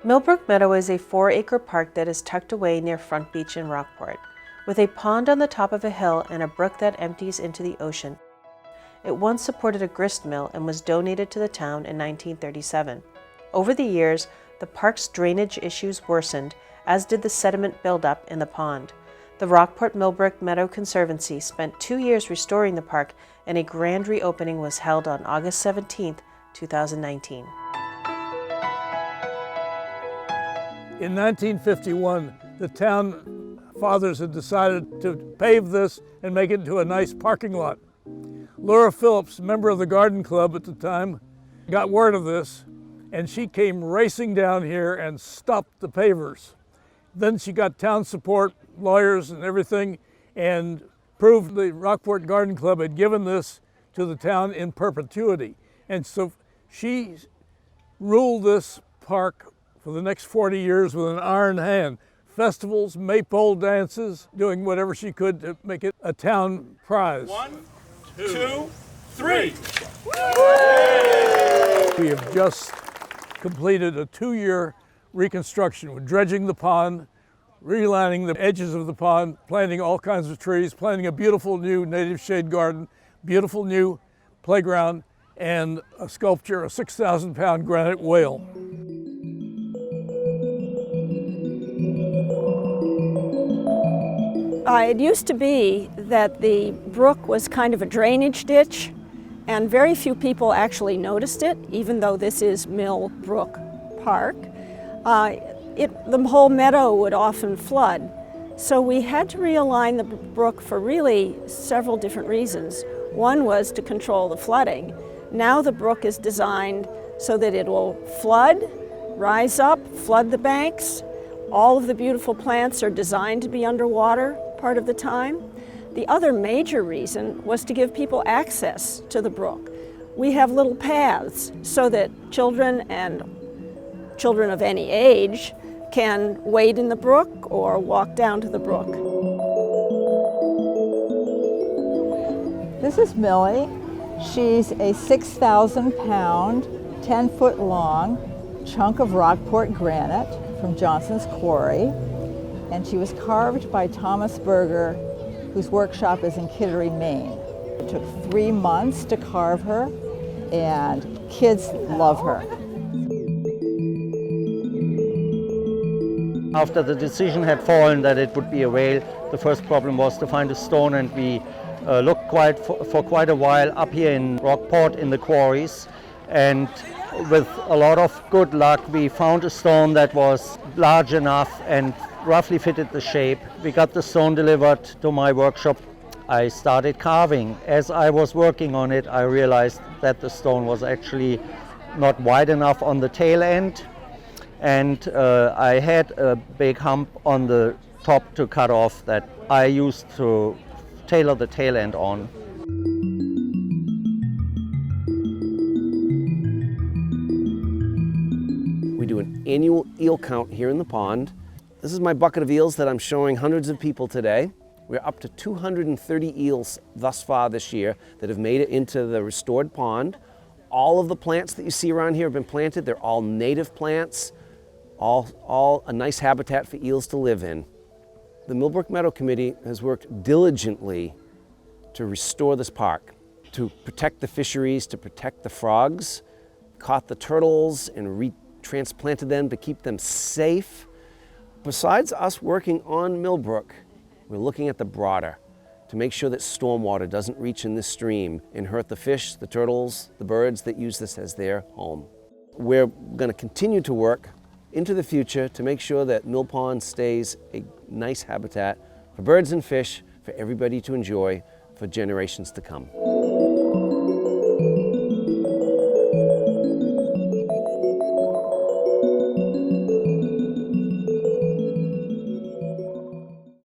Millbrook Meadow is a 4-acre park that is tucked away near Front Beach in Rockport, with a pond on the top of a hill and a brook that empties into the ocean. It once supported a grist mill and was donated to the town in 1937. Over the years, the park's drainage issues worsened, as did the sediment buildup in the pond. The Rockport Millbrook Meadow Conservancy spent 2 years restoring the park, and a grand reopening was held on August 17, 2019. In 1951, the town fathers had decided to pave this and make it into a nice parking lot. Laura Phillips, member of the garden club at the time, got word of this, and she came racing down here and stopped the pavers. Then she got town support, lawyers and everything, and proved the Rockport Garden Club had given this to the town in perpetuity. And so she ruled this park for the next 40 years with an iron hand. Festivals, maypole dances, doing whatever she could to make it a town prize. 1, 2, 3. We have just completed a 2-year reconstruction with dredging the pond, relining the edges of the pond, planting all kinds of trees, planting a beautiful new native shade garden, beautiful new playground, and a sculpture, a 6,000-pound granite whale. It used to be that the brook was kind of a drainage ditch, and very few people actually noticed it, even though this is Millbrook Park. The whole meadow would often flood. So we had to realign the brook for really several different reasons. One was to control the flooding. Now the brook is designed so that it will flood, rise up, flood the banks. All of the beautiful plants are designed to be underwater part of the time. The other major reason was to give people access to the brook. We have little paths so that children and children of any age can wade in the brook or walk down to the brook. This is Millie. She's a 6,000-pound, 10-foot long chunk of Rockport granite from Johnson's Quarry, and she was carved by Thomas Berger, whose workshop is in Kittery, Maine. It took 3 months to carve her, and kids love her. After the decision had fallen that it would be a whale, the first problem was to find a stone, and we looked for quite a while up here in Rockport in the quarries, and with a lot of good luck we found a stone that was large enough and roughly fitted the shape. We got the stone delivered to my workshop. I started carving. As I was working on it, I realized that the stone was actually not wide enough on the tail end, and I had a big hump on the top to cut off that I used to tailor the tail end on. We do an annual eel count here in the pond. This is my bucket of eels that I'm showing hundreds of people today. We're up to 230 eels thus far this year that have made it into the restored pond. All of the plants that you see around here have been planted. They're all native plants, all a nice habitat for eels to live in. The Millbrook Meadow Committee has worked diligently to restore this park, to protect the fisheries, to protect the frogs, caught the turtles and transplanted them to keep them safe. Besides us working on Millbrook, we're looking at the broader to make sure that stormwater doesn't reach in this stream and hurt the fish, the turtles, the birds that use this as their home. We're going to continue to work into the future to make sure that Mill Pond stays a nice habitat for birds and fish for everybody to enjoy for generations to come.